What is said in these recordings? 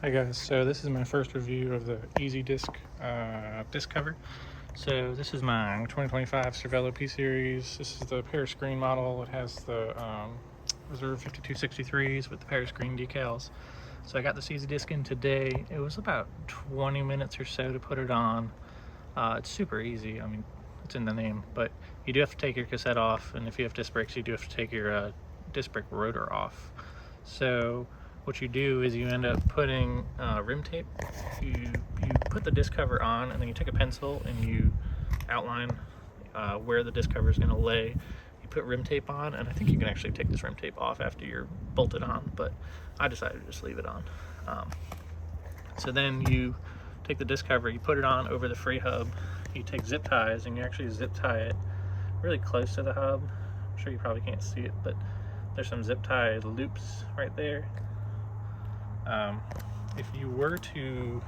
Hi guys, so this is my first review of the EZDisc disc cover. So this is my 2025 Cervelo P Series. This is the Paris Green model. It has the Reserve 5263s with the Paris Green decals. So I got this EZDisc in today. It was about 20 minutes or so to put it on. It's super easy. I mean, it's in the name, but you do have to take your cassette off, and if you have disc brakes, you do have to take your disc brake rotor off. So what you do is you end up putting rim tape. You put the disc cover on, and then you take a pencil and you outline where the disc cover is going to lay. You put rim tape on, and I think you can actually take this rim tape off after you're bolted on, but I decided to just leave it on. So then you take the disc cover, you put it on over the free hub. You take zip ties and you actually zip tie it really close to the hub. I'm sure you probably can't see it, but there's some zip tie loops right there. If you were to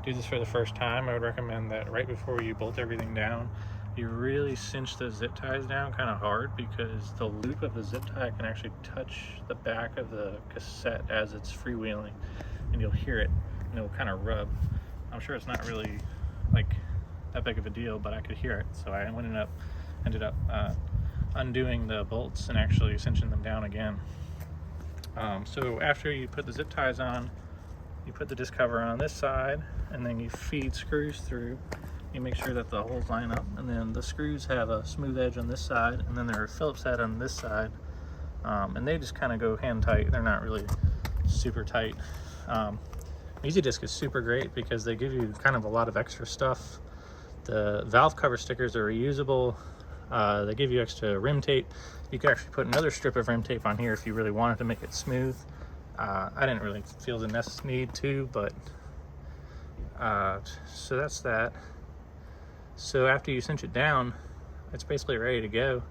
do this for the first time, I would recommend that right before you bolt everything down, you really cinch the zip ties down kind of hard, because the loop of the zip tie can actually touch the back of the cassette as it's freewheeling, and you'll hear it and it'll kind of rub. I'm sure it's not really like that big of a deal, but I could hear it, so I ended up undoing the bolts and actually cinching them down again. So after you put the zip ties on, you put the disc cover on this side, and then you feed screws through. You make sure that the holes line up, and then the screws have a smooth edge on this side, and then there are Phillips head on this side, and they just kind of go hand tight. They're not really super tight. EZDisc is super great because they give you kind of a lot of extra stuff. The valve cover stickers are reusable. They give you extra rim tape. You could actually put another strip of rim tape on here if you really wanted to make it smooth. I didn't really feel the need to, but so that's that. So after you cinch it down, it's basically ready to go.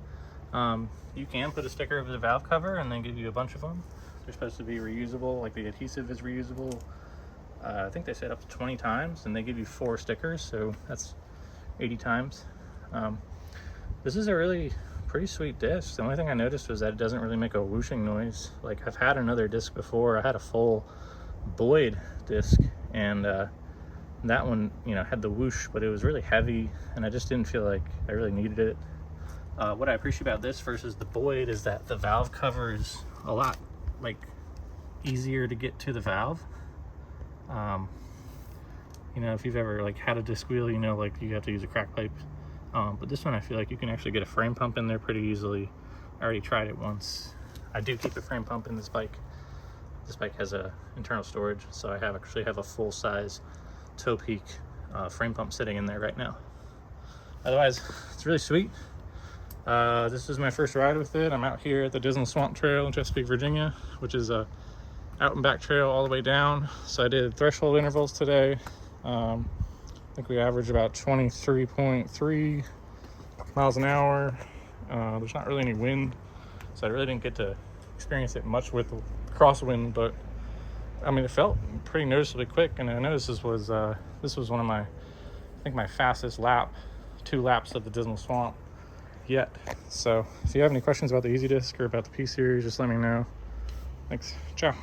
You can put a sticker over the valve cover and then give you a bunch of them. They're supposed to be reusable, like the adhesive is reusable. I think they said up to 20 times, and they give you 4 stickers, so that's 80 times. This is a really pretty sweet disc. The only thing I noticed was that it doesn't really make a whooshing noise. Like, I've had another disc before. I had a full Boyd disc, and that one, you know, had the whoosh, but it was really heavy, and I just didn't feel like I really needed it. What I appreciate about this versus the Boyd is that the valve cover is a lot like easier to get to the valve. You know, if you've ever like had a disc wheel, you know, like you have to use a crack pipe. But this one, I feel like you can actually get a frame pump in there pretty easily. I already tried it once. I do keep a frame pump in this bike. This bike has a internal storage, so I actually have a full size toe peak frame pump sitting in there right now. Otherwise, it's really sweet. This is my first ride with it. I'm out here at the Disney Swamp Trail in Chesapeake, Virginia, which is a out and back trail all the way down. So I did threshold intervals today. I think we averaged about 23.3 miles an hour. There's not really any wind, so I really didn't get to experience it much with the crosswind, but I mean, it felt pretty noticeably quick. And I noticed this was one of my, I think my fastest lap, 2 laps of the Disney Swamp yet. So if you have any questions about the EZDisc or about the P Series, just let me know. Thanks. Ciao.